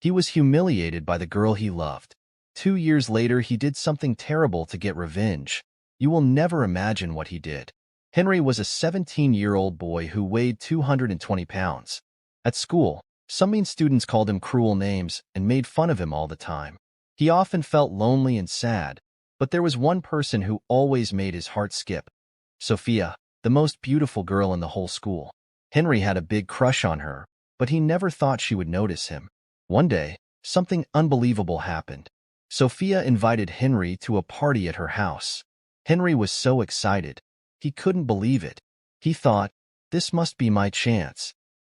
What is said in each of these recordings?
He was humiliated by the girl he loved. 2 years later, he did something terrible to get revenge. You will never imagine what he did. Henry was a 17-year-old boy who weighed 220 pounds. At school, some mean students called him cruel names and made fun of him all the time. He often felt lonely and sad, but there was one person who always made his heart skip. Sophia, the most beautiful girl in the whole school. Henry had a big crush on her, but he never thought she would notice him. One day, something unbelievable happened. Sophia invited Henry to a party at her house. Henry was so excited. He couldn't believe it. He thought, this must be my chance.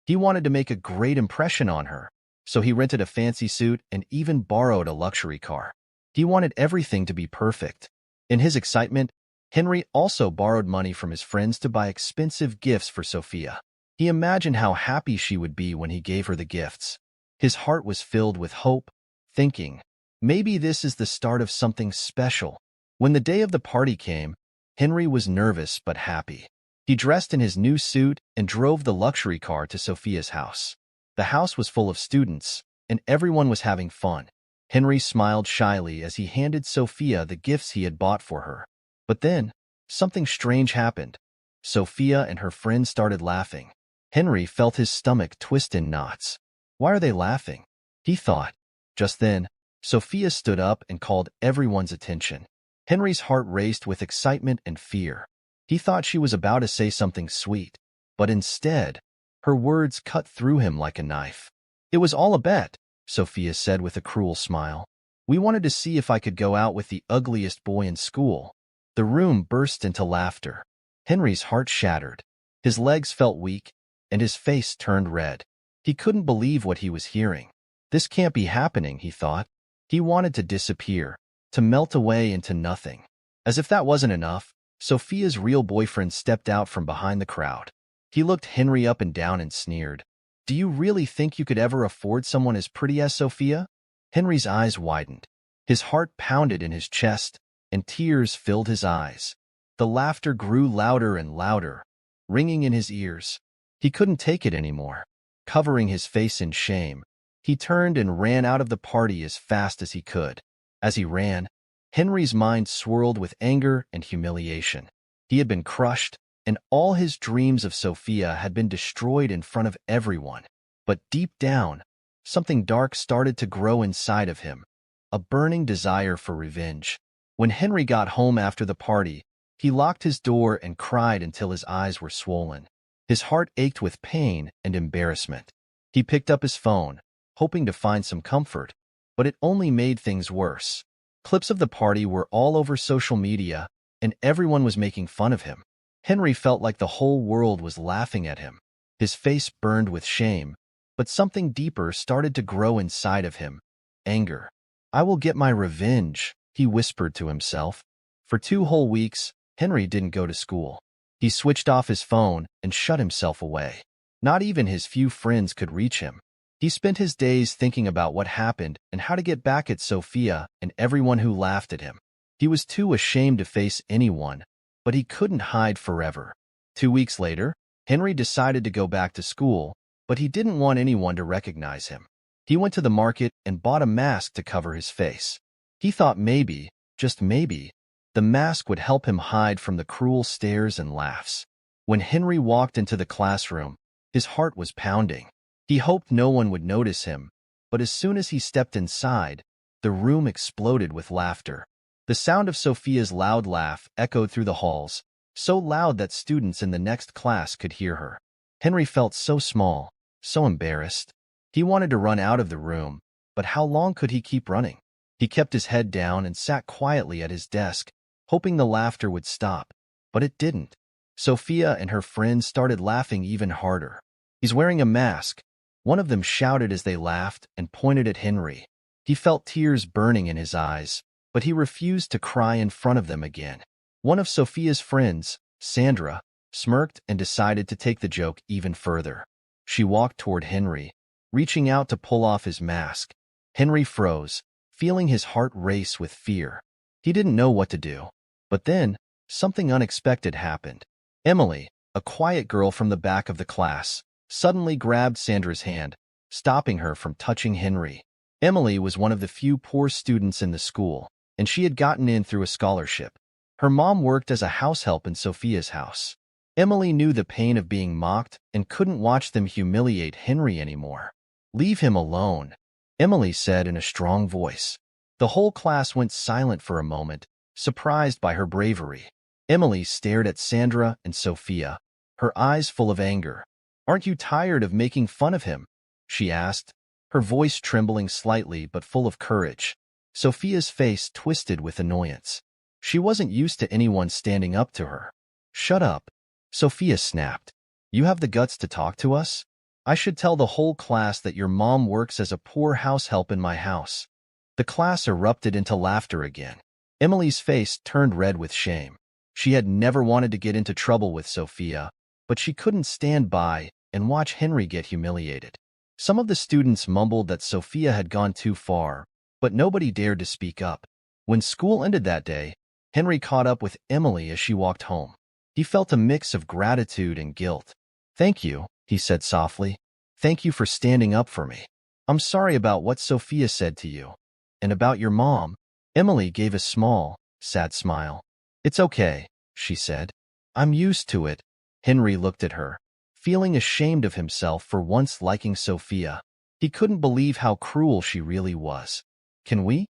He wanted to make a great impression on her, so he rented a fancy suit and even borrowed a luxury car. He wanted everything to be perfect. In his excitement, Henry also borrowed money from his friends to buy expensive gifts for Sophia. He imagined how happy she would be when he gave her the gifts. His heart was filled with hope, thinking, maybe this is the start of something special. When the day of the party came, Henry was nervous but happy. He dressed in his new suit and drove the luxury car to Sophia's house. The house was full of students, and everyone was having fun. Henry smiled shyly as he handed Sophia the gifts he had bought for her. But then, something strange happened. Sophia and her friends started laughing. Henry felt his stomach twist in knots. Why are they laughing? He thought. Just then, Sophia stood up and called everyone's attention. Henry's heart raced with excitement and fear. He thought she was about to say something sweet, but instead, her words cut through him like a knife. It was all a bet, Sophia said with a cruel smile. We wanted to see if I could go out with the ugliest boy in school. The room burst into laughter. Henry's heart shattered. His legs felt weak, and his face turned red. He couldn't believe what he was hearing. This can't be happening, he thought. He wanted to disappear, to melt away into nothing. As if that wasn't enough, Sophia's real boyfriend stepped out from behind the crowd. He looked Henry up and down and sneered. Do you really think you could ever afford someone as pretty as Sophia? Henry's eyes widened. His heart pounded in his chest, and tears filled his eyes. The laughter grew louder and louder, ringing in his ears. He couldn't take it anymore. Covering his face in shame, he turned and ran out of the party as fast as he could. As he ran, Henry's mind swirled with anger and humiliation. He had been crushed, and all his dreams of Sophia had been destroyed in front of everyone. But deep down, something dark started to grow inside of him, a burning desire for revenge. When Henry got home after the party, he locked his door and cried until his eyes were swollen. His heart ached with pain and embarrassment. He picked up his phone, hoping to find some comfort, but it only made things worse. Clips of the party were all over social media, and everyone was making fun of him. Henry felt like the whole world was laughing at him. His face burned with shame, but something deeper started to grow inside of him. Anger. I will get my revenge, he whispered to himself. For 2 whole weeks, Henry didn't go to school. He switched off his phone and shut himself away. Not even his few friends could reach him. He spent his days thinking about what happened and how to get back at Sophia and everyone who laughed at him. He was too ashamed to face anyone, but he couldn't hide forever. 2 weeks later, Henry decided to go back to school, but he didn't want anyone to recognize him. He went to the market and bought a mask to cover his face. He thought maybe, just maybe, the mask would help him hide from the cruel stares and laughs. When Henry walked into the classroom, his heart was pounding. He hoped no one would notice him, but as soon as he stepped inside, the room exploded with laughter. The sound of Sophia's loud laugh echoed through the halls, so loud that students in the next class could hear her. Henry felt so small, so embarrassed. He wanted to run out of the room, but how long could he keep running? He kept his head down and sat quietly at his desk, hoping the laughter would stop, but it didn't. Sophia and her friends started laughing even harder. He's wearing a mask, one of them shouted as they laughed and pointed at Henry. He felt tears burning in his eyes, but he refused to cry in front of them again. One of Sophia's friends, Sandra, smirked and decided to take the joke even further. She walked toward Henry, reaching out to pull off his mask. Henry froze, feeling his heart race with fear. He didn't know what to do. But then, something unexpected happened. Emily, a quiet girl from the back of the class, suddenly grabbed Sandra's hand, stopping her from touching Henry. Emily was one of the few poor students in the school, and she had gotten in through a scholarship. Her mom worked as a househelp in Sophia's house. Emily knew the pain of being mocked and couldn't watch them humiliate Henry anymore. "Leave him alone," Emily said in a strong voice. The whole class went silent for a moment, surprised by her bravery. Emily stared at Sandra and Sophia, her eyes full of anger. "Aren't you tired of making fun of him?" she asked, her voice trembling slightly but full of courage. Sophia's face twisted with annoyance. She wasn't used to anyone standing up to her. "Shut up," Sophia snapped. "You have the guts to talk to us? I should tell the whole class that your mom works as a poor househelp in my house." The class erupted into laughter again. Emily's face turned red with shame. She had never wanted to get into trouble with Sophia, but she couldn't stand by and watch Henry get humiliated. Some of the students mumbled that Sophia had gone too far, but nobody dared to speak up. When school ended that day, Henry caught up with Emily as she walked home. He felt a mix of gratitude and guilt. "Thank you," he said softly. "Thank you for standing up for me. I'm sorry about what Sophia said to you. And about your mom." Emily gave a small, sad smile. "It's okay," she said. "I'm used to it." Henry looked at her, feeling ashamed of himself for once liking Sophia. He couldn't believe how cruel she really was. Can we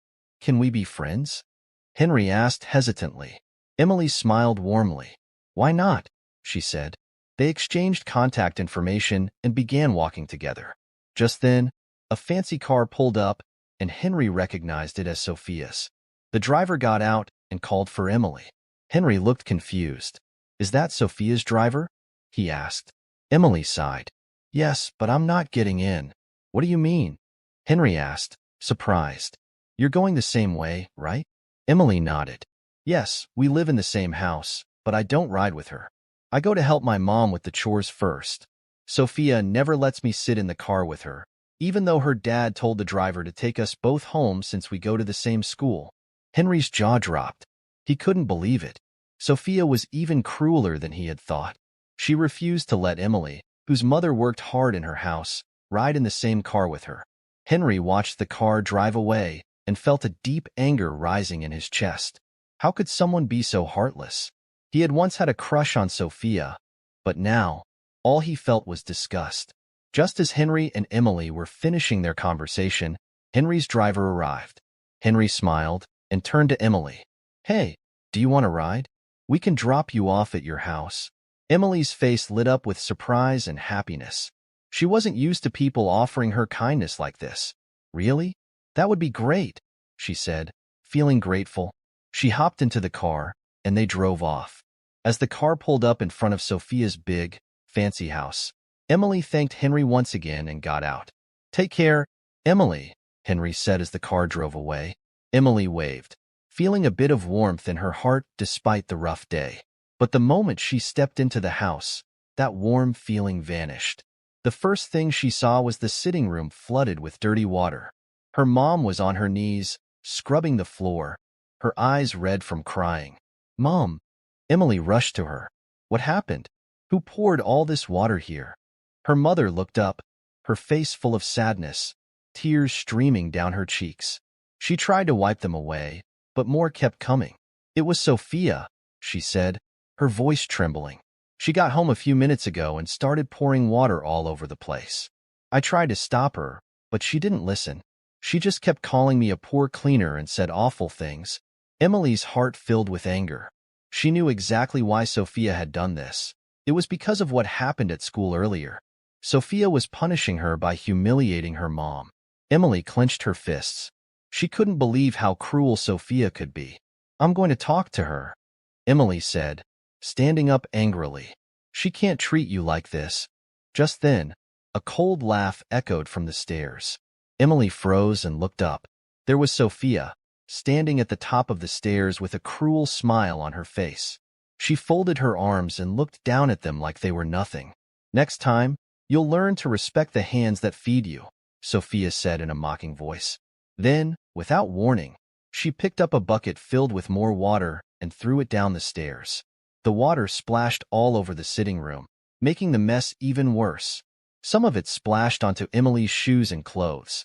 be friends?" Henry asked hesitantly. Emily smiled warmly. "Why not?" she said. They exchanged contact information and began walking together. Just then, a fancy car pulled up, and Henry recognized it as Sophia's. The driver got out and called for Emily. Henry looked confused. "Is that Sophia's driver?" he asked. Emily sighed. "Yes, but I'm not getting in." "What do you mean?" Henry asked, surprised. "You're going the same way, right?" Emily nodded. "Yes, we live in the same house, but I don't ride with her. I go to help my mom with the chores first. Sophia never lets me sit in the car with her, even though her dad told the driver to take us both home since we go to the same school." Henry's jaw dropped. He couldn't believe it. Sophia was even crueler than he had thought. She refused to let Emily, whose mother worked hard in her house, ride in the same car with her. Henry watched the car drive away and felt a deep anger rising in his chest. How could someone be so heartless? He had once had a crush on Sophia, but now, all he felt was disgust. Just as Henry and Emily were finishing their conversation, Henry's driver arrived. Henry smiled and turned to Emily. "Hey, do you want to ride? We can drop you off at your house." Emily's face lit up with surprise and happiness. She wasn't used to people offering her kindness like this. "Really? That would be great," she said, feeling grateful. She hopped into the car, and they drove off. As the car pulled up in front of Sophia's big, fancy house, Emily thanked Henry once again and got out. "Take care, Emily," Henry said as the car drove away. Emily waved, feeling a bit of warmth in her heart despite the rough day. But the moment she stepped into the house, that warm feeling vanished. The first thing she saw was the sitting room flooded with dirty water. Her mom was on her knees, scrubbing the floor, her eyes red from crying. "Mom!" Emily rushed to her. "What happened? Who poured all this water here?" Her mother looked up, her face full of sadness, tears streaming down her cheeks. She tried to wipe them away, but more kept coming. "It was Sophia," she said, her voice trembling. "She got home a few minutes ago and started pouring water all over the place. I tried to stop her, but she didn't listen. She just kept calling me a poor cleaner and said awful things." Emily's heart filled with anger. She knew exactly why Sophia had done this. It was because of what happened at school earlier. Sophia was punishing her by humiliating her mom. Emily clenched her fists. She couldn't believe how cruel Sophia could be. "I'm going to talk to her," Emily said, standing up angrily. "She can't treat you like this." Just then, a cold laugh echoed from the stairs. Emily froze and looked up. There was Sophia, standing at the top of the stairs with a cruel smile on her face. She folded her arms and looked down at them like they were nothing. "Next time, you'll learn to respect the hands that feed you," Sophia said in a mocking voice. Then, without warning, she picked up a bucket filled with more water and threw it down the stairs. The water splashed all over the sitting room, making the mess even worse. Some of it splashed onto Emily's shoes and clothes.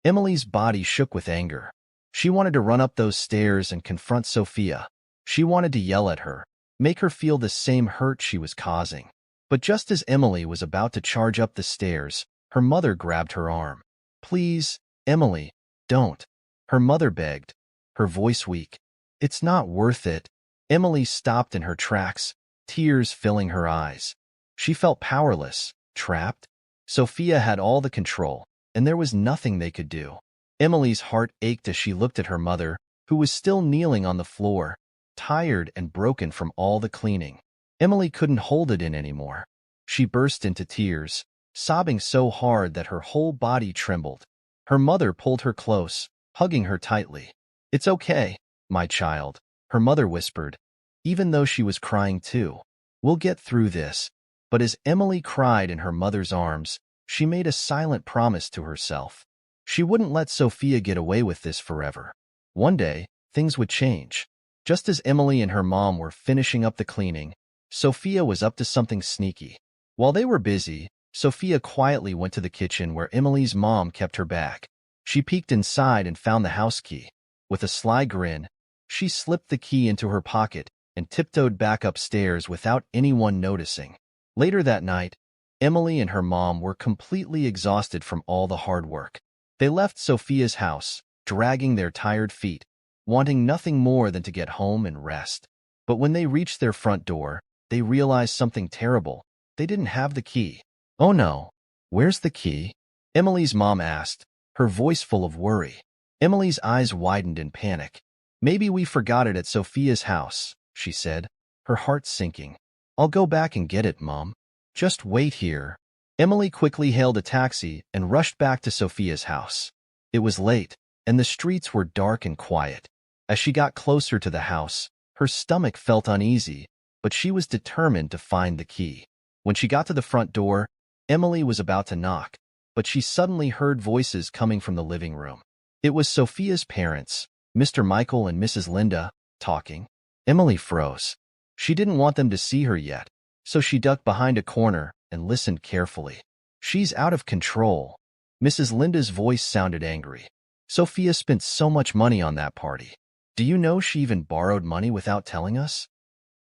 Emily's body shook with anger. She wanted to run up those stairs and confront Sophia. She wanted to yell at her, make her feel the same hurt she was causing. But just as Emily was about to charge up the stairs, her mother grabbed her arm. "Please, Emily, don't," her mother begged, her voice weak. "It's not worth it." Emily stopped in her tracks, tears filling her eyes. She felt powerless, trapped. Sophia had all the control, and there was nothing they could do. Emily's heart ached as she looked at her mother, who was still kneeling on the floor, tired and broken from all the cleaning. Emily couldn't hold it in anymore. She burst into tears, sobbing so hard that her whole body trembled. Her mother pulled her close, hugging her tightly. "It's okay, my child," her mother whispered, even though she was crying too. "We'll get through this." But as Emily cried in her mother's arms, she made a silent promise to herself. She wouldn't let Sophia get away with this forever. One day, things would change. Just as Emily and her mom were finishing up the cleaning, Sophia was up to something sneaky. While they were busy, Sophia quietly went to the kitchen where Emily's mom kept her bag. She peeked inside and found the house key. With a sly grin, she slipped the key into her pocket and tiptoed back upstairs without anyone noticing. Later that night, Emily and her mom were completely exhausted from all the hard work. They left Sophia's house, dragging their tired feet, wanting nothing more than to get home and rest. But when they reached their front door, they realized something terrible. They didn't have the key. "Oh no, where's the key?" Emily's mom asked, her voice full of worry. Emily's eyes widened in panic. "Maybe we forgot it at Sophia's house," she said, her heart sinking. "I'll go back and get it, Mom. Just wait here." Emily quickly hailed a taxi and rushed back to Sophia's house. It was late, and the streets were dark and quiet. As she got closer to the house, her stomach felt uneasy, but she was determined to find the key. When she got to the front door, Emily was about to knock, but she suddenly heard voices coming from the living room. It was Sophia's parents, Mr. Michael and Mrs. Linda, talking. Emily froze. She didn't want them to see her yet, so she ducked behind a corner and listened carefully. "She's out of control." Mrs. Linda's voice sounded angry. "Sophia spent so much money on that party. Do you know she even borrowed money without telling us?"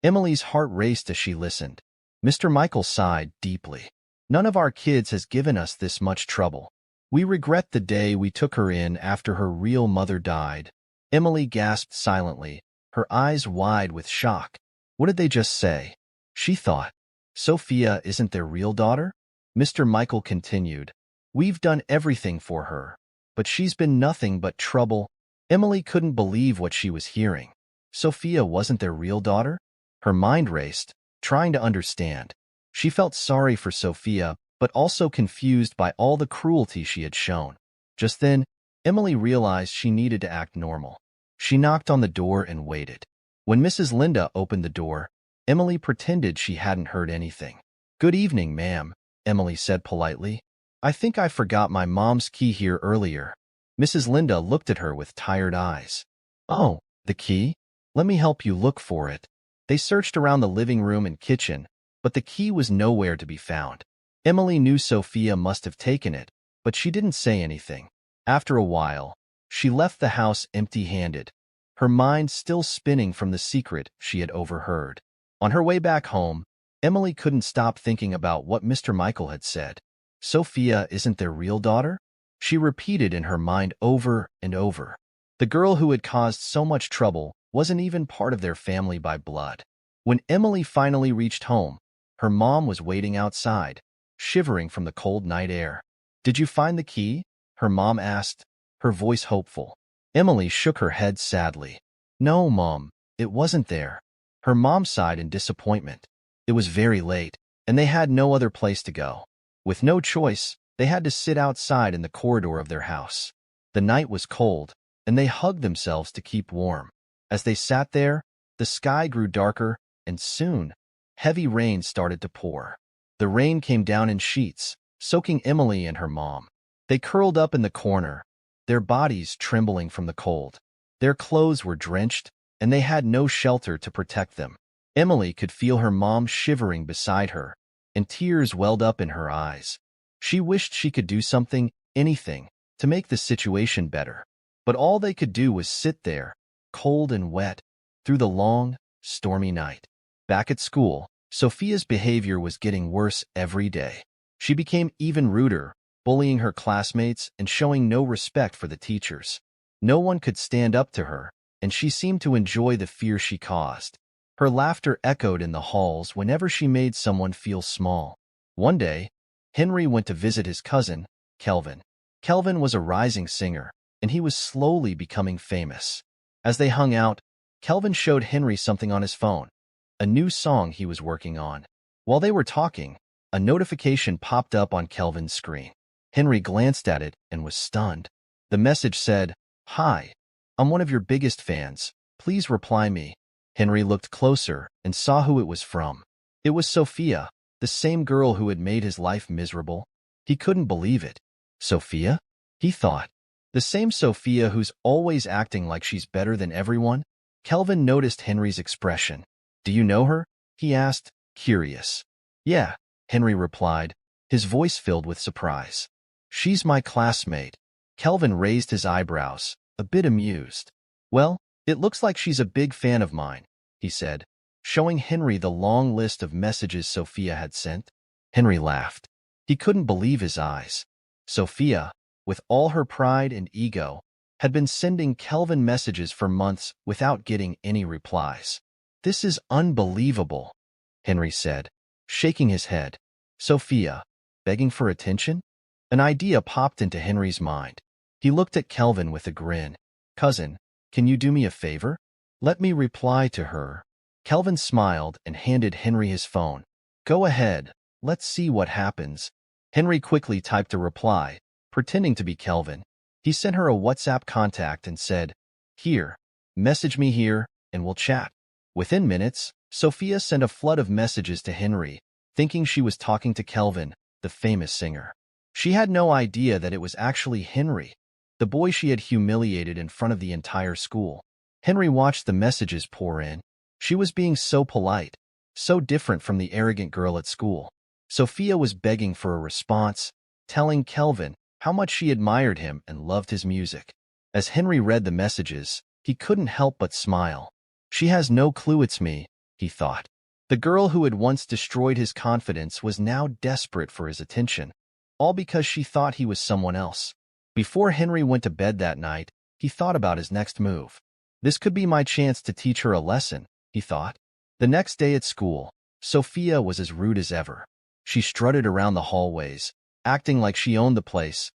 Emily's heart raced as she listened. Mr. Michael sighed deeply. "None of our kids has given us this much trouble. We regret the day we took her in after her real mother died." Emily gasped silently, her eyes wide with shock. What did they just say? She thought, "Sophia isn't their real daughter?" Mr. Michael continued, "We've done everything for her, but she's been nothing but trouble." Emily couldn't believe what she was hearing. Sophia wasn't their real daughter? Her mind raced, trying to understand. She felt sorry for Sophia, but also confused by all the cruelty she had shown. Just then, Emily realized she needed to act normal. She knocked on the door and waited. When Mrs. Linda opened the door, Emily pretended she hadn't heard anything. "Good evening, ma'am," Emily said politely. "I think I forgot my mom's key here earlier." Mrs. Linda looked at her with tired eyes. "Oh, the key? Let me help you look for it." They searched around the living room and kitchen, but the key was nowhere to be found. Emily knew Sophia must have taken it, but she didn't say anything. After a while, she left the house empty-handed, her mind still spinning from the secret she had overheard. On her way back home, Emily couldn't stop thinking about what Mr. Michael had said. "Sophia isn't their real daughter?" She repeated in her mind over and over. The girl who had caused so much trouble wasn't even part of their family by blood. When Emily finally reached home, her mom was waiting outside, shivering from the cold night air. "Did you find the key?" her mom asked, her voice hopeful. Emily shook her head sadly. "No, Mom, it wasn't there." Her mom sighed in disappointment. It was very late, and they had no other place to go. With no choice, they had to sit outside in the corridor of their house. The night was cold, and they hugged themselves to keep warm. As they sat there, the sky grew darker, and soon, heavy rain started to pour. The rain came down in sheets, soaking Emily and her mom. They curled up in the corner, their bodies trembling from the cold. Their clothes were drenched, and they had no shelter to protect them. Emily could feel her mom shivering beside her, and tears welled up in her eyes. She wished she could do something, anything, to make the situation better. But all they could do was sit there, cold and wet, through the long, stormy night. Back at school, Sophia's behavior was getting worse every day. She became even ruder, bullying her classmates and showing no respect for the teachers. No one could stand up to her, and she seemed to enjoy the fear she caused. Her laughter echoed in the halls whenever she made someone feel small. One day, Henry went to visit his cousin, Kelvin. Kelvin was a rising singer, and he was slowly becoming famous. As they hung out, Kelvin showed Henry something on his phone, a new song he was working on. While they were talking, a notification popped up on Kelvin's screen. Henry glanced at it and was stunned. The message said, "Hi, I'm one of your biggest fans. Please reply me." Henry looked closer and saw who it was from. It was Sophia, the same girl who had made his life miserable. He couldn't believe it. Sophia? He thought. The same Sophia who's always acting like she's better than everyone? Kelvin noticed Henry's expression. "Do you know her?" he asked, curious. "Yeah," Henry replied, his voice filled with surprise. "She's my classmate." Kelvin raised his eyebrows, a bit amused. "Well, it looks like she's a big fan of mine," he said, showing Henry the long list of messages Sophia had sent. Henry laughed. He couldn't believe his eyes. Sophia, with all her pride and ego, had been sending Kelvin messages for months without getting any replies. "This is unbelievable," Henry said, shaking his head. Sophia, begging for attention? An idea popped into Henry's mind. He looked at Kelvin with a grin. "Cousin, can you do me a favor? Let me reply to her." Kelvin smiled and handed Henry his phone. "Go ahead, let's see what happens." Henry quickly typed a reply, pretending to be Kelvin. He sent her a WhatsApp contact and said, "Here, message me here, and we'll chat." Within minutes, Sophia sent a flood of messages to Henry, thinking she was talking to Kelvin, the famous singer. She had no idea that it was actually Henry, the boy she had humiliated in front of the entire school. Henry watched the messages pour in. She was being so polite, so different from the arrogant girl at school. Sophia was begging for a response, telling Kelvin how much she admired him and loved his music. As Henry read the messages, he couldn't help but smile. She has no clue it's me, he thought. The girl who had once destroyed his confidence was now desperate for his attention, all because she thought he was someone else. Before Henry went to bed that night, he thought about his next move. This could be my chance to teach her a lesson, he thought. The next day at school, Sophia was as rude as ever. She strutted around the hallways, acting like she owned the place.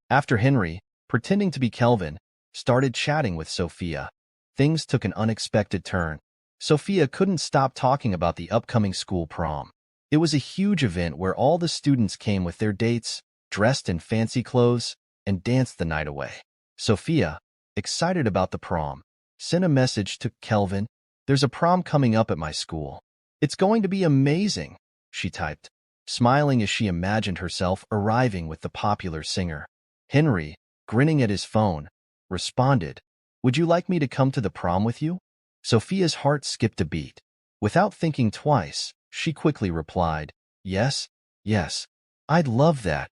After Henry, pretending to be Kelvin, started chatting with Sophia, things took an unexpected turn. Sophia couldn't stop talking about the upcoming school prom. It was a huge event where all the students came with their dates, dressed in fancy clothes, and danced the night away. Sophia, excited about the prom, sent a message to Kelvin. "There's a prom coming up at my school. It's going to be amazing," she typed, smiling as she imagined herself arriving with the popular singer. Henry, grinning at his phone, responded, "Would you like me to come to the prom with you?" Sophia's heart skipped a beat. Without thinking twice, she quickly replied, "Yes, yes, I'd love that."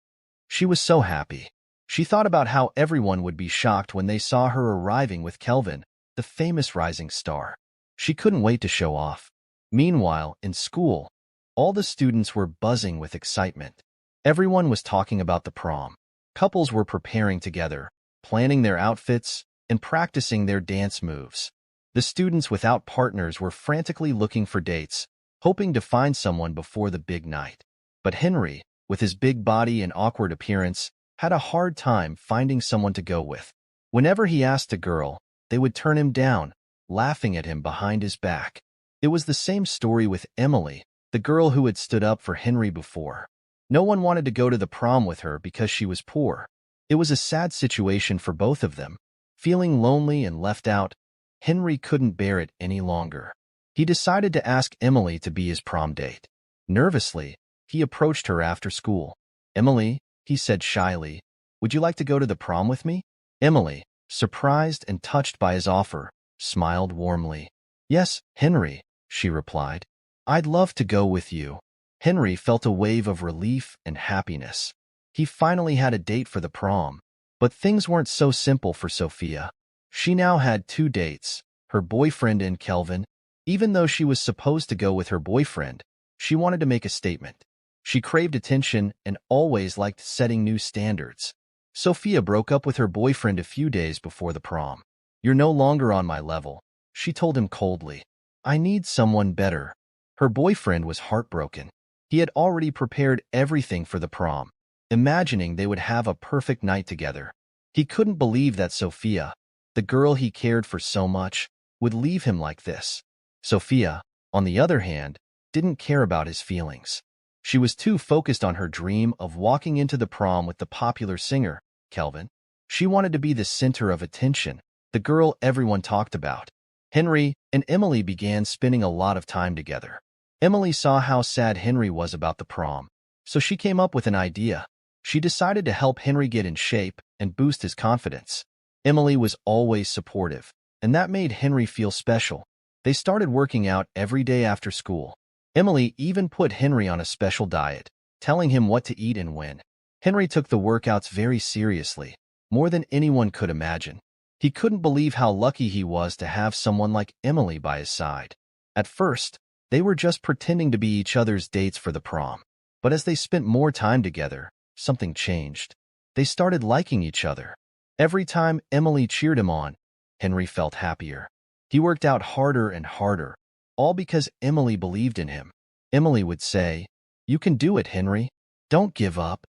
She was so happy. She thought about how everyone would be shocked when they saw her arriving with Kelvin, the famous rising star. She couldn't wait to show off. Meanwhile, in school, all the students were buzzing with excitement. Everyone was talking about the prom. Couples were preparing together, planning their outfits, and practicing their dance moves. The students without partners were frantically looking for dates, hoping to find someone before the big night. But Henry, with his big body and awkward appearance, had a hard time finding someone to go with. Whenever he asked a girl, they would turn him down, laughing at him behind his back. It was the same story with Emily, the girl who had stood up for Henry before. No one wanted to go to the prom with her because she was poor. It was a sad situation for both of them. Feeling lonely and left out, Henry couldn't bear it any longer. He decided to ask Emily to be his prom date. Nervously, he approached her after school. "Emily," he said shyly, "would you like to go to the prom with me?" Emily, surprised and touched by his offer, smiled warmly. "Yes, Henry," she replied. "I'd love to go with you." Henry felt a wave of relief and happiness. He finally had a date for the prom. But things weren't so simple for Sophia. She now had two dates, her boyfriend and Kelvin. Even though she was supposed to go with her boyfriend, she wanted to make a statement. She craved attention and always liked setting new standards. Sophia broke up with her boyfriend a few days before the prom. "You're no longer on my level," she told him coldly. "I need someone better." Her boyfriend was heartbroken. He had already prepared everything for the prom, imagining they would have a perfect night together. He couldn't believe that Sophia, the girl he cared for so much, would leave him like this. Sophia, on the other hand, didn't care about his feelings. She was too focused on her dream of walking into the prom with the popular singer, Kelvin. She wanted to be the center of attention, the girl everyone talked about. Henry and Emily began spending a lot of time together. Emily saw how sad Henry was about the prom, so she came up with an idea. She decided to help Henry get in shape and boost his confidence. Emily was always supportive, and that made Henry feel special. They started working out every day after school. Emily even put Henry on a special diet, telling him what to eat and when. Henry took the workouts very seriously, more than anyone could imagine. He couldn't believe how lucky he was to have someone like Emily by his side. At first, they were just pretending to be each other's dates for the prom. But as they spent more time together, something changed. They started liking each other. Every time Emily cheered him on, Henry felt happier. He worked out harder and harder, all because Emily believed in him. Emily would say, "You can do it, Henry. Don't give up."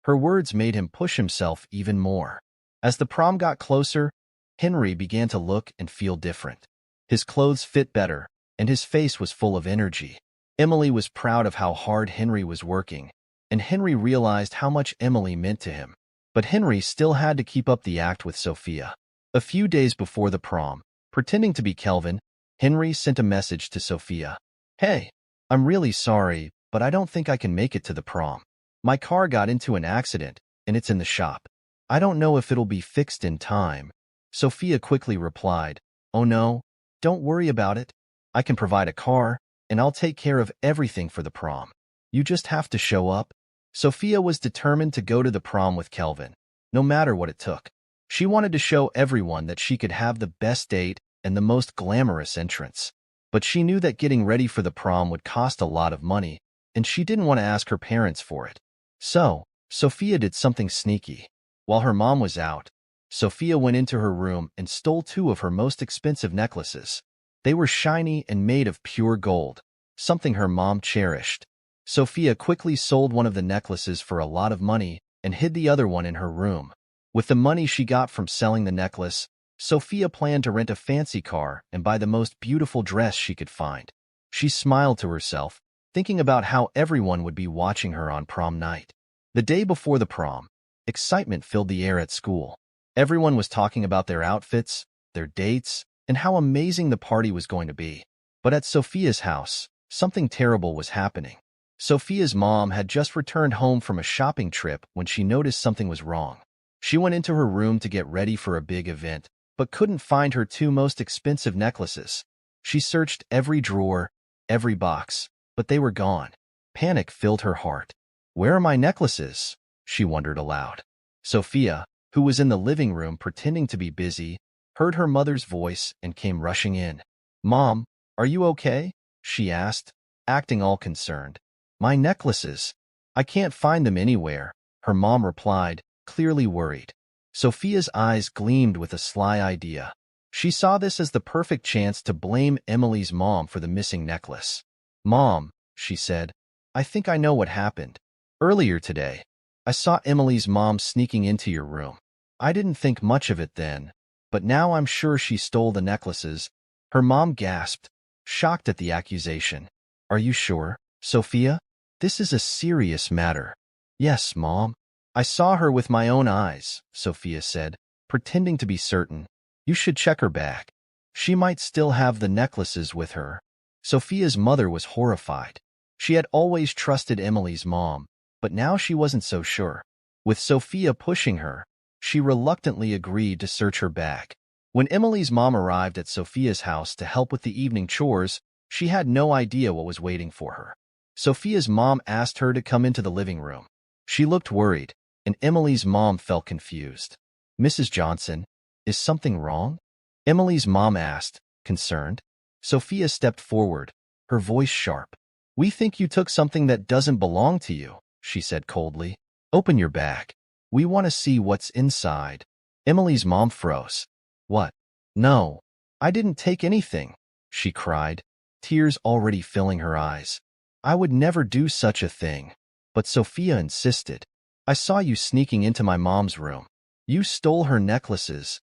Her words made him push himself even more. As the prom got closer, Henry began to look and feel different. His clothes fit better, and his face was full of energy. Emily was proud of how hard Henry was working, and Henry realized how much Emily meant to him. But Henry still had to keep up the act with Sophia. A few days before the prom, pretending to be Kelvin, Henry sent a message to Sophia. "Hey, I'm really sorry, but I don't think I can make it to the prom. My car got into an accident, and it's in the shop. I don't know if it'll be fixed in time." Sophia quickly replied, "Oh no, don't worry about it. I can provide a car, and I'll take care of everything for the prom. You just have to show up." Sophia was determined to go to the prom with Kelvin, no matter what it took. She wanted to show everyone that she could have the best date and the most glamorous entrance. But she knew that getting ready for the prom would cost a lot of money, and she didn't want to ask her parents for it. So, Sophia did something sneaky. While her mom was out, Sophia went into her room and stole two of her most expensive necklaces. They were shiny and made of pure gold, something her mom cherished. Sophia quickly sold one of the necklaces for a lot of money and hid the other one in her room. With the money she got from selling the necklace, Sophia planned to rent a fancy car and buy the most beautiful dress she could find. She smiled to herself, thinking about how everyone would be watching her on prom night. The day before the prom, excitement filled the air at school. Everyone was talking about their outfits, their dates, and how amazing the party was going to be. But at Sophia's house, something terrible was happening. Sophia's mom had just returned home from a shopping trip when she noticed something was wrong. She went into her room to get ready for a big event, but couldn't find her two most expensive necklaces. She searched every drawer, every box, but they were gone. Panic filled her heart. "Where are my necklaces?" she wondered aloud. Sophia, who was in the living room pretending to be busy, heard her mother's voice and came rushing in. "Mom, are you okay?" she asked, acting all concerned. "My necklaces. I can't find them anywhere," her mom replied, clearly worried. Sophia's eyes gleamed with a sly idea. She saw this as the perfect chance to blame Emily's mom for the missing necklace. "Mom," she said, "I think I know what happened. Earlier today, I saw Emily's mom sneaking into your room. I didn't think much of it then, but now I'm sure she stole the necklaces." Her mom gasped, shocked at the accusation. "Are you sure, Sophia? This is a serious matter." "Yes, Mom. I saw her with my own eyes," Sophia said, pretending to be certain. "You should check her bag. She might still have the necklaces with her." Sophia's mother was horrified. She had always trusted Emily's mom, but now she wasn't so sure. With Sophia pushing her, she reluctantly agreed to search her bag. When Emily's mom arrived at Sophia's house to help with the evening chores, she had no idea what was waiting for her. Sophia's mom asked her to come into the living room. She looked worried, and Emily's mom felt confused. Mrs. Johnson, is something wrong? Emily's mom asked, concerned. Sophia stepped forward, her voice sharp. We think you took something that doesn't belong to you, she said coldly. Open your bag. We want to see what's inside. Emily's mom froze. What? No, I didn't take anything, she cried, tears already filling her eyes. I would never do such a thing. But Sophia insisted. I saw you sneaking into my mom's room. You stole her necklaces.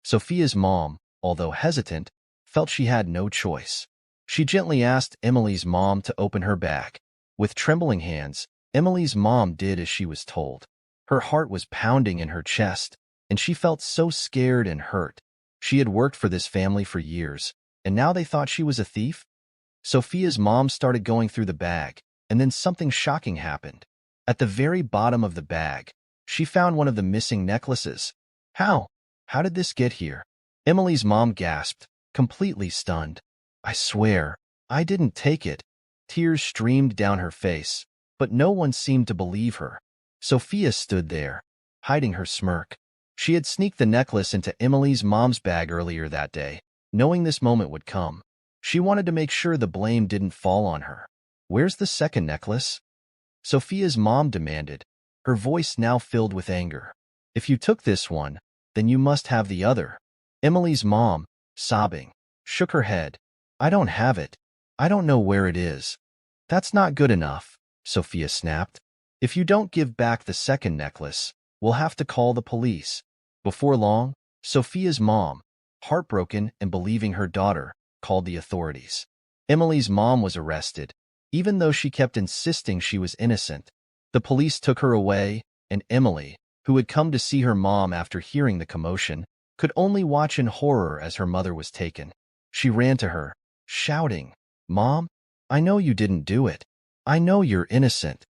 Sophia's mom, although hesitant, felt she had no choice. She gently asked Emily's mom to open her bag. With trembling hands, Emily's mom did as she was told. Her heart was pounding in her chest, and she felt so scared and hurt. She had worked for this family for years, and now they thought she was a thief? Sophia's mom started going through the bag, and then something shocking happened. At the very bottom of the bag, she found one of the missing necklaces. How? How did this get here? Emily's mom gasped, completely stunned. I swear, I didn't take it. Tears streamed down her face, but no one seemed to believe her. Sophia stood there, hiding her smirk. She had sneaked the necklace into Emily's mom's bag earlier that day, knowing this moment would come. She wanted to make sure the blame didn't fall on her. Where's the second necklace? Sophia's mom demanded, her voice now filled with anger. If you took this one, then you must have the other. Emily's mom, sobbing, shook her head. I don't have it. I don't know where it is. That's not good enough, Sophia snapped. If you don't give back the second necklace, we'll have to call the police. Before long, Sophia's mom, heartbroken and believing her daughter, called the authorities. Emily's mom was arrested, even though she kept insisting she was innocent. The police took her away, and Emily, who had come to see her mom after hearing the commotion, could only watch in horror as her mother was taken. She ran to her, shouting, Mom, I know you didn't do it. I know you're innocent.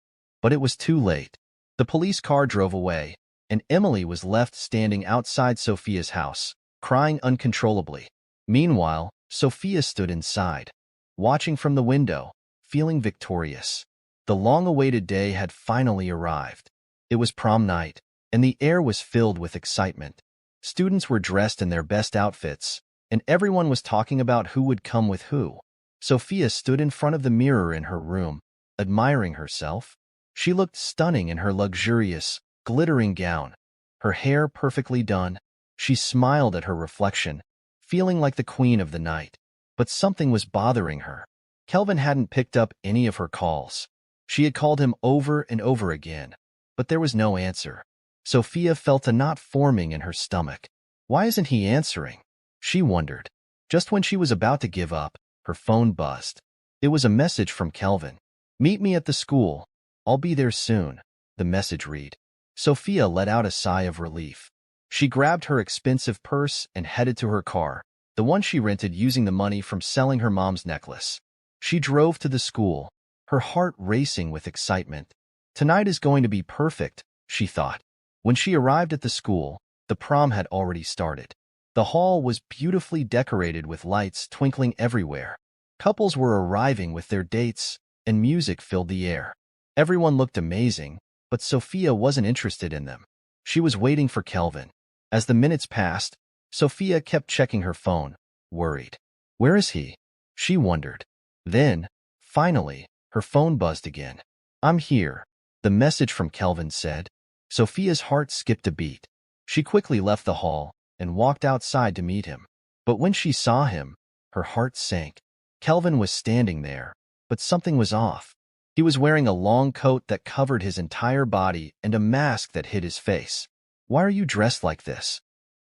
But it was too late. The police car drove away, and Emily was left standing outside Sophia's house, crying uncontrollably. Meanwhile, Sophia stood inside, watching from the window, feeling victorious. The long-awaited day had finally arrived. It was prom night, and the air was filled with excitement. Students were dressed in their best outfits, and everyone was talking about who would come with who. Sophia stood in front of the mirror in her room, admiring herself. She looked stunning in her luxurious, glittering gown, her hair perfectly done. She smiled at her reflection, feeling like the queen of the night. But something was bothering her. Kelvin hadn't picked up any of her calls. She had called him over and over again, but there was no answer. Sophia felt a knot forming in her stomach. Why isn't he answering? She wondered. Just when she was about to give up, her phone buzzed. It was a message from Kelvin. Meet me at the school. I'll be there soon, the message read. Sophia let out a sigh of relief. She grabbed her expensive purse and headed to her car, the one she rented using the money from selling her mom's necklace. She drove to the school, her heart racing with excitement. Tonight is going to be perfect, she thought. When she arrived at the school, the prom had already started. The hall was beautifully decorated with lights twinkling everywhere. Couples were arriving with their dates, and music filled the air. Everyone looked amazing, but Sophia wasn't interested in them. She was waiting for Kelvin. As the minutes passed, Sophia kept checking her phone, worried. Where is he? She wondered. Then, finally, her phone buzzed again. I'm here, the message from Kelvin said. Sophia's heart skipped a beat. She quickly left the hall and walked outside to meet him. But when she saw him, her heart sank. Kelvin was standing there, but something was off. He was wearing a long coat that covered his entire body and a mask that hid his face. Why are you dressed like this?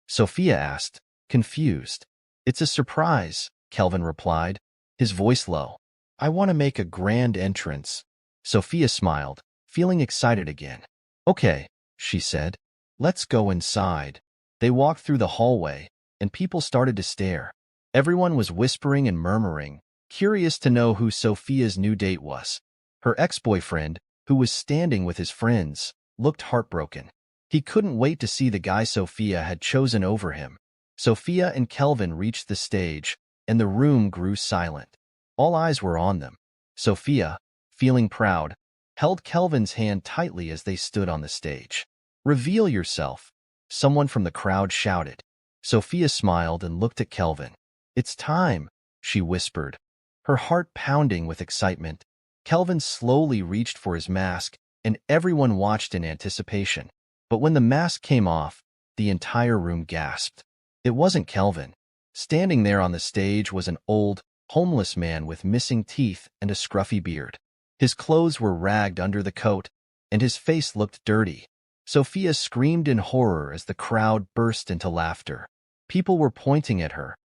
Sophia asked, confused. It's a surprise, Kelvin replied, his voice low. I want to make a grand entrance. Sophia smiled, feeling excited again. Okay, she said. Let's go inside. They walked through the hallway, and people started to stare. Everyone was whispering and murmuring, curious to know who Sophia's new date was. Her ex-boyfriend, who was standing with his friends, looked heartbroken. He couldn't wait to see the guy Sophia had chosen over him. Sophia and Kelvin reached the stage, and the room grew silent. All eyes were on them. Sophia, feeling proud, held Kelvin's hand tightly as they stood on the stage. Reveal yourself, Someone from the crowd shouted. Sophia smiled and looked at Kelvin. "It's time," she whispered, her heart pounding with excitement. Kelvin slowly reached for his mask, and everyone watched in anticipation. But when the mask came off, the entire room gasped. It wasn't Kelvin. Standing there on the stage was an old, homeless man with missing teeth and a scruffy beard. His clothes were ragged under the coat, and his face looked dirty. Sophia screamed in horror as the crowd burst into laughter. People were pointing at her,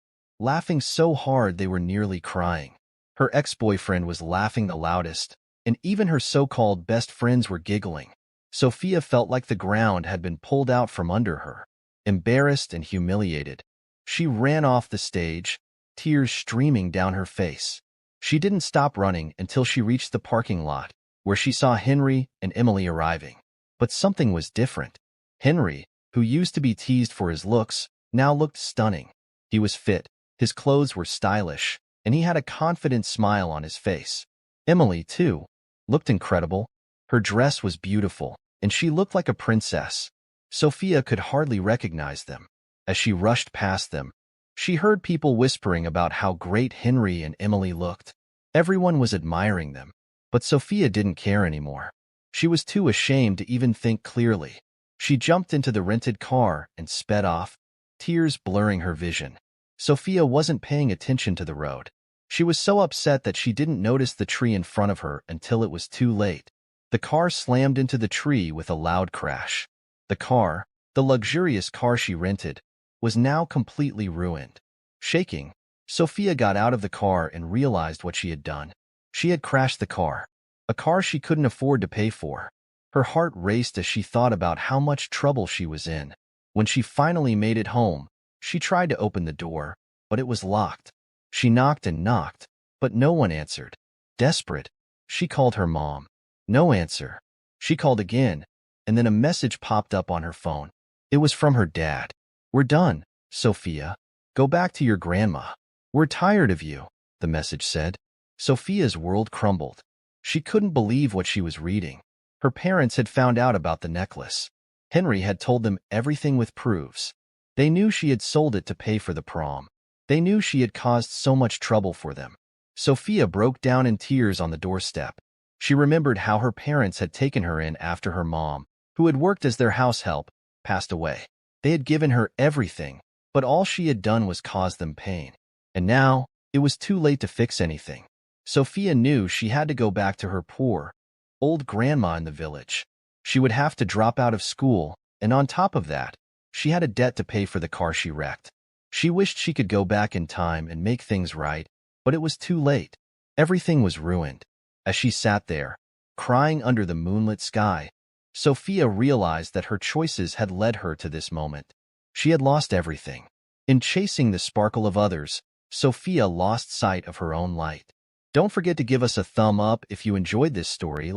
laughing so hard they were nearly crying. Her ex-boyfriend was laughing the loudest, and even her so-called best friends were giggling. Sophia felt like the ground had been pulled out from under her. Embarrassed and humiliated, she ran off the stage, tears streaming down her face. She didn't stop running until she reached the parking lot, where she saw Henry and Emily arriving. But something was different. Henry, who used to be teased for his looks, now looked stunning. He was fit, his clothes were stylish, and he had a confident smile on his face. Emily, too, looked incredible. Her dress was beautiful, and she looked like a princess. Sophia could hardly recognize them. As she rushed past them, she heard people whispering about how great Henry and Emily looked. Everyone was admiring them, but Sophia didn't care anymore. She was too ashamed to even think clearly. She jumped into the rented car and sped off, tears blurring her vision. Sophia wasn't paying attention to the road. She was so upset that she didn't notice the tree in front of her until it was too late. The car slammed into the tree with a loud crash. The car, the luxurious car she rented, was now completely ruined. Shaking, Sophia got out of the car and realized what she had done. She had crashed the car, a car she couldn't afford to pay for. Her heart raced as she thought about how much trouble she was in. When she finally made it home, she tried to open the door, but it was locked. She knocked and knocked, but no one answered. Desperate, she called her mom. No answer. She called again, and then a message popped up on her phone. It was from her dad. "We're done, Sophia. Go back to your grandma. We're tired of you," the message said. Sophia's world crumbled. She couldn't believe what she was reading. Her parents had found out about the necklace. Henry had told them everything with proofs. They knew she had sold it to pay for the prom. They knew she had caused so much trouble for them. Sophia broke down in tears on the doorstep. She remembered how her parents had taken her in after her mom, who had worked as their house help, passed away. They had given her everything, but all she had done was cause them pain. And now, it was too late to fix anything. Sophia knew she had to go back to her poor, old grandma in the village. She would have to drop out of school, and on top of that, she had a debt to pay for the car she wrecked. She wished she could go back in time and make things right, but it was too late. Everything was ruined. As she sat there, crying under the moonlit sky, Sophia realized that her choices had led her to this moment. She had lost everything. In chasing the sparkle of others, Sophia lost sight of her own light. Don't forget to give us a thumb up if you enjoyed this story,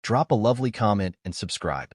drop a lovely comment, and subscribe.